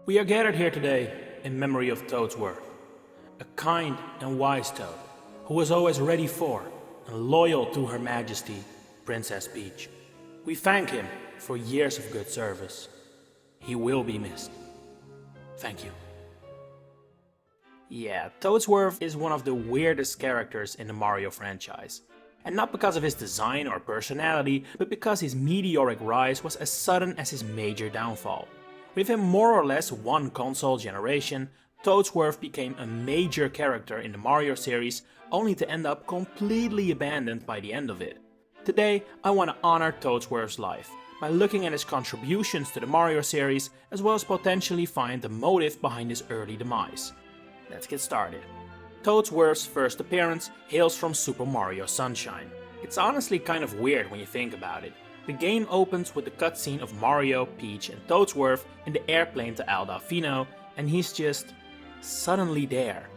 We are gathered here today in memory of Toadsworth, a kind and wise toad who was always ready for and loyal to Her Majesty, Princess Peach. We thank him for years of good service. He will be missed. Thank you. Yeah, Toadsworth is one of the weirdest characters in the Mario franchise. And not because of his design or personality, but because his meteoric rise was as sudden as his major downfall. Within more or less one console generation, Toadsworth became a major character in the Mario series, only to end up completely abandoned by the end of it. Today, I want to honor Toadsworth's life by looking at his contributions to the Mario series, as well as potentially find the motive behind his early demise. Let's get started. Toadsworth's first appearance hails from Super Mario Sunshine. It's honestly kind of weird when you think about it. The game opens with the cutscene of Mario, Peach and Toadsworth in the airplane to Al Delfino, and he's just suddenly there.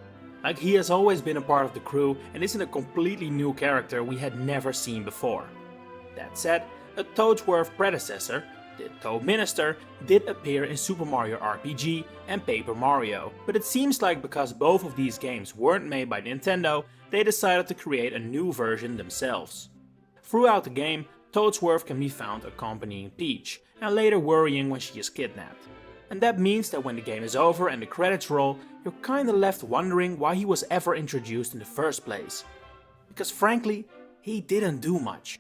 Like he has always been a part of the crew and isn't a completely new character we had never seen before. That said, a Toadsworth predecessor, the Toad Minister, did appear in Super Mario RPG and Paper Mario, but it seems like because both of these games weren't made by Nintendo, they decided to create a new version themselves. Throughout the game, Toadsworth can be found accompanying Peach, and later worrying when she is kidnapped. And that means that when the game is over and the credits roll, you're kinda left wondering why he was ever introduced in the first place. Because frankly, he didn't do much.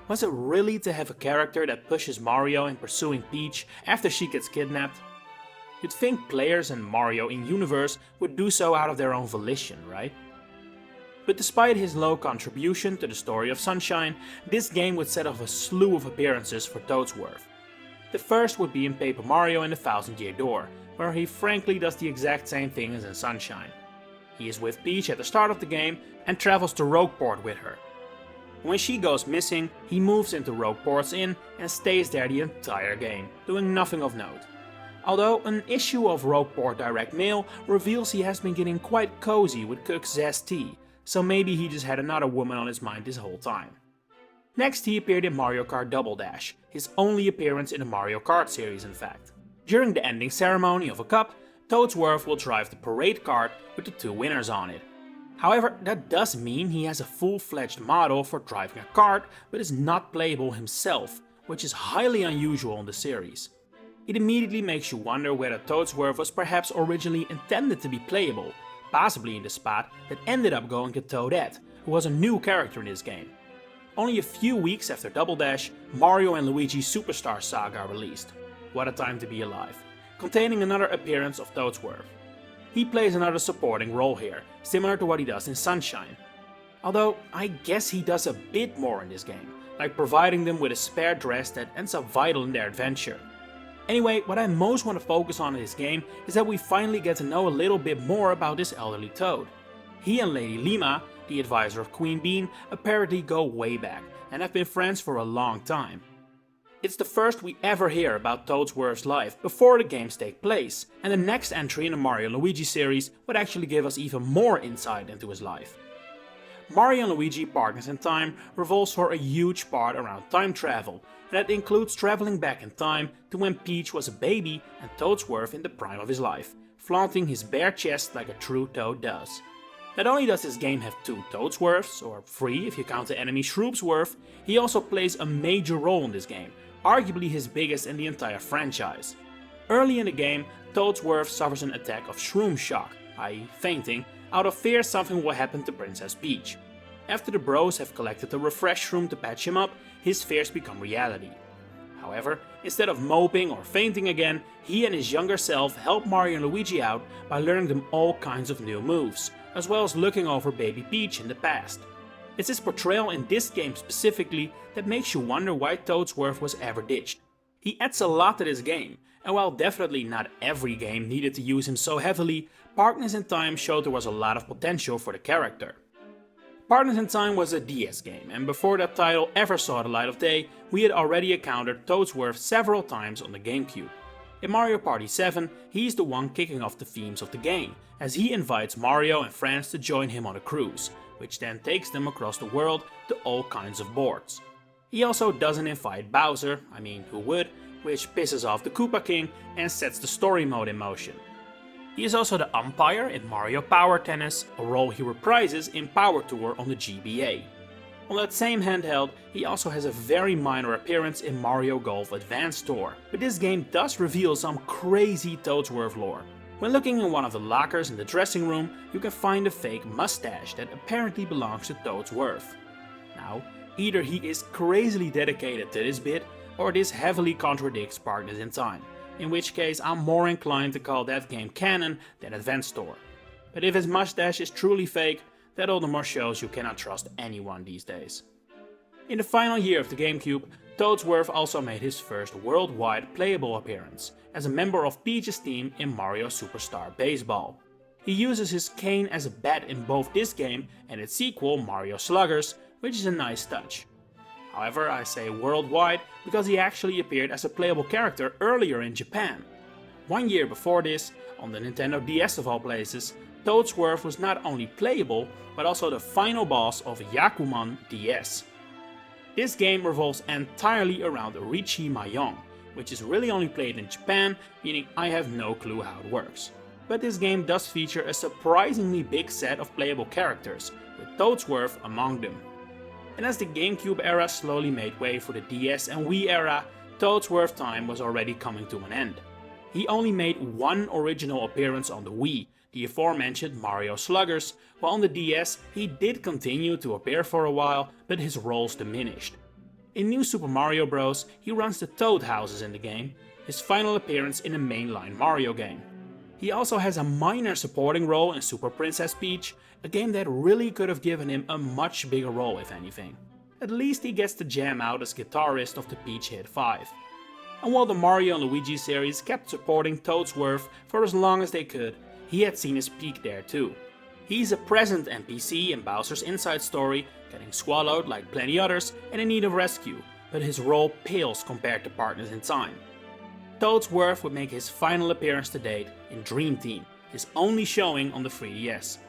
Was it really to have a character that pushes Mario in pursuing Peach after she gets kidnapped? You'd think players in Mario in-universe would do so out of their own volition, right? But despite his low contribution to the story of Sunshine, this game would set off a slew of appearances for Toadsworth. The first would be in Paper Mario and the Thousand Year Door, where he frankly does the exact same thing as in Sunshine. He is with Peach at the start of the game and travels to Rogueport with her. When she goes missing, he moves into Rogueport's Inn and stays there the entire game, doing nothing of note. Although an issue of Rogueport Direct Mail reveals he has been getting quite cozy with Cook Zesty, so maybe he just had another woman on his mind this whole time. Next he appeared in Mario Kart Double Dash, his only appearance in the Mario Kart series in fact. During the ending ceremony of a cup, Toadsworth will drive the parade cart with the two winners on it. However, that does mean he has a full-fledged model for driving a kart, but is not playable himself, which is highly unusual in the series. It immediately makes you wonder whether Toadsworth was perhaps originally intended to be playable, possibly in the spot that ended up going to Toadette, who was a new character in this game. Only a few weeks after Double Dash, Mario and Luigi Superstar Saga released. What a time to be alive, containing another appearance of Toadsworth. He plays another supporting role here, similar to what he does in Sunshine. Although, I guess he does a bit more in this game, like providing them with a spare dress that ends up vital in their adventure. Anyway, what I most want to focus on in this game is that we finally get to know a little bit more about this elderly toad. He and Lady Lima, the advisor of Queen Bean, apparently go way back and have been friends for a long time. It's the first we ever hear about Toadsworth's life before the games take place, and the next entry in the Mario & Luigi series would actually give us even more insight into his life. Mario & Luigi Partners in Time revolves for a huge part around time travel, and that includes traveling back in time to when Peach was a baby and Toadsworth in the prime of his life, flaunting his bare chest like a true toad does. Not only does this game have two Toadsworths, or three if you count the enemy Shroopsworth, he also plays a major role in this game, arguably his biggest in the entire franchise. Early in the game, Toadsworth suffers an attack of Shroom Shock, i.e. fainting, out of fear something will happen to Princess Peach. After the bros have collected a refresh room to patch him up, his fears become reality. However, instead of moping or fainting again, he and his younger self help Mario and Luigi out by learning them all kinds of new moves, as well as looking over baby Peach in the past. It's his portrayal in this game specifically that makes you wonder why Toadsworth was ever ditched. He adds a lot to this game, and while definitely not every game needed to use him so heavily, Partners in Time showed there was a lot of potential for the character. Partners in Time was a DS game, and before that title ever saw the light of day, we had already encountered Toadsworth several times on the GameCube. In Mario Party 7, he's the one kicking off the themes of the game, as he invites Mario and friends to join him on a cruise, which then takes them across the world to all kinds of boards. He also doesn't invite Bowser, I mean who would, which pisses off the Koopa King and sets the story mode in motion. He is also the umpire in Mario Power Tennis, a role he reprises in Power Tour on the GBA. On that same handheld, he also has a very minor appearance in Mario Golf Advance Tour, but this game does reveal some crazy Toadsworth lore. When looking in one of the lockers in the dressing room, you can find a fake mustache that apparently belongs to Toadsworth. Now, either he is crazily dedicated to this bit, or this heavily contradicts Partners in Time, in which case I'm more inclined to call that game canon than Advance Tour. But if his mustache is truly fake, that all the more shows you cannot trust anyone these days. In the final year of the GameCube, Toadsworth also made his first worldwide playable appearance, as a member of Peach's team in Mario Superstar Baseball. He uses his cane as a bat in both this game and its sequel Mario Sluggers, which is a nice touch. However, I say worldwide because he actually appeared as a playable character earlier in Japan. 1 year before this, on the Nintendo DS of all places, Toadsworth was not only playable, but also the final boss of Yakuman DS. This game revolves entirely around Riichi Mayong, which is really only played in Japan, meaning I have no clue how it works. But this game does feature a surprisingly big set of playable characters, with Toadsworth among them. And as the GameCube era slowly made way for the DS and Wii era, Toadsworth time was already coming to an end. He only made one original appearance on the Wii, the aforementioned Mario Sluggers, while on the DS he did continue to appear for a while, but his roles diminished. In New Super Mario Bros. He runs the Toad Houses in the game, his final appearance in a mainline Mario game. He also has a minor supporting role in Super Princess Peach, a game that really could have given him a much bigger role if anything. At least he gets to jam out as guitarist of the Peach Hit 5. And while the Mario and Luigi series kept supporting Toadsworth for as long as they could, he had seen his peak there too. He's a present NPC in Bowser's Inside Story, getting swallowed like plenty others and in need of rescue, but his role pales compared to Partners in Time. Toadsworth would make his final appearance to date in Dream Team, his only showing on the 3DS.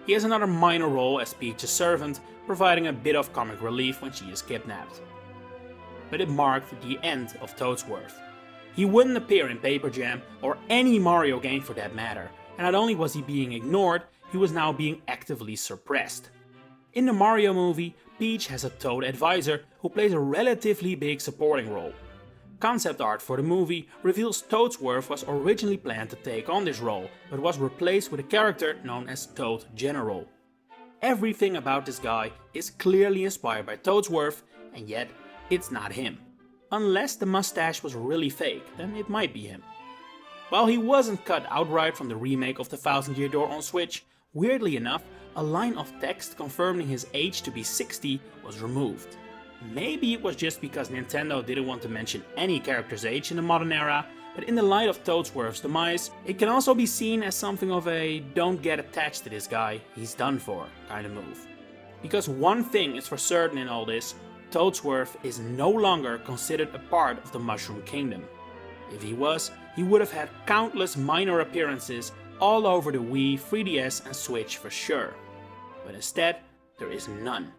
He has another minor role as Peach's servant, providing a bit of comic relief when she is kidnapped. But it marked the end of Toadsworth. He wouldn't appear in Paper Jam or any Mario game for that matter, and not only was he being ignored, he was now being actively suppressed. In the Mario movie, Peach has a Toad advisor who plays a relatively big supporting role. Concept art for the movie reveals Toadsworth was originally planned to take on this role, but was replaced with a character known as Toad General. Everything about this guy is clearly inspired by Toadsworth, and yet it's not him. Unless the mustache was really fake, then it might be him. While he wasn't cut outright from the remake of the Thousand Year Door on Switch, weirdly enough, a line of text confirming his age to be 60 was removed. Maybe it was just because Nintendo didn't want to mention any character's age in the modern era, but in the light of Toadsworth's demise, it can also be seen as something of a don't get attached to this guy, he's done for kind of move. Because one thing is for certain in all this, Toadsworth is no longer considered a part of the Mushroom Kingdom. If he was, he would have had countless minor appearances all over the Wii, 3DS and Switch for sure. But instead, there is none.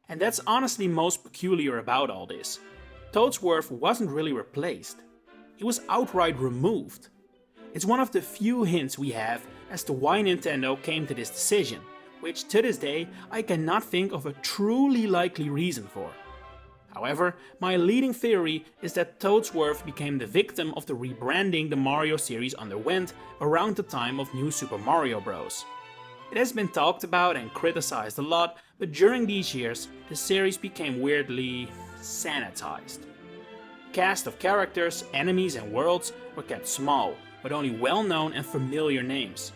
And that's honestly most peculiar about all this. Toadsworth wasn't really replaced. He was outright removed. It's one of the few hints we have as to why Nintendo came to this decision, which to this day I cannot think of a truly likely reason for. However, my leading theory is that Toadsworth became the victim of the rebranding the Mario series underwent around the time of New Super Mario Bros. It has been talked about and criticized a lot, but during these years, the series became weirdly sanitized. The cast of characters, enemies and worlds were kept small, with only well-known and familiar names.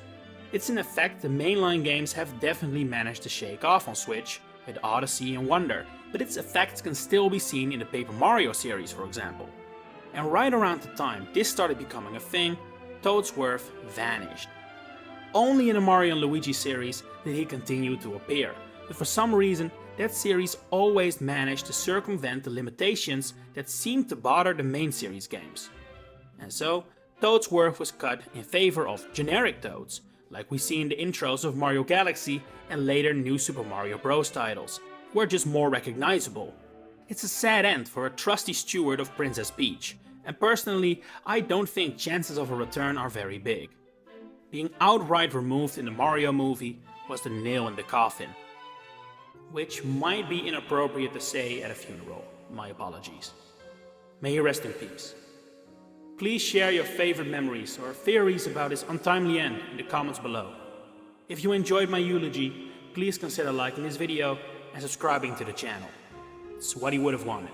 It's an effect the mainline games have definitely managed to shake off on Switch, with Odyssey and Wonder, but its effects can still be seen in the Paper Mario series, for example. And right around the time this started becoming a thing, Toadsworth vanished. Only in the Mario and Luigi series did he continue to appear, but for some reason that series always managed to circumvent the limitations that seemed to bother the main series games. And so, Toadsworth was cut in favor of generic Toads, like we see in the intros of Mario Galaxy and later New Super Mario Bros. Titles, who are just more recognizable. It's a sad end for a trusty steward of Princess Peach, and personally, I don't think chances of a return are very big. Being outright removed in the Mario movie was the nail in the coffin. Which might be inappropriate to say at a funeral, my apologies. May he rest in peace. Please share your favorite memories or theories about his untimely end in the comments below. If you enjoyed my eulogy, please consider liking this video and subscribing to the channel. It's what he would have wanted.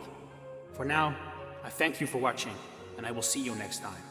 For now, I thank you for watching, and I will see you next time.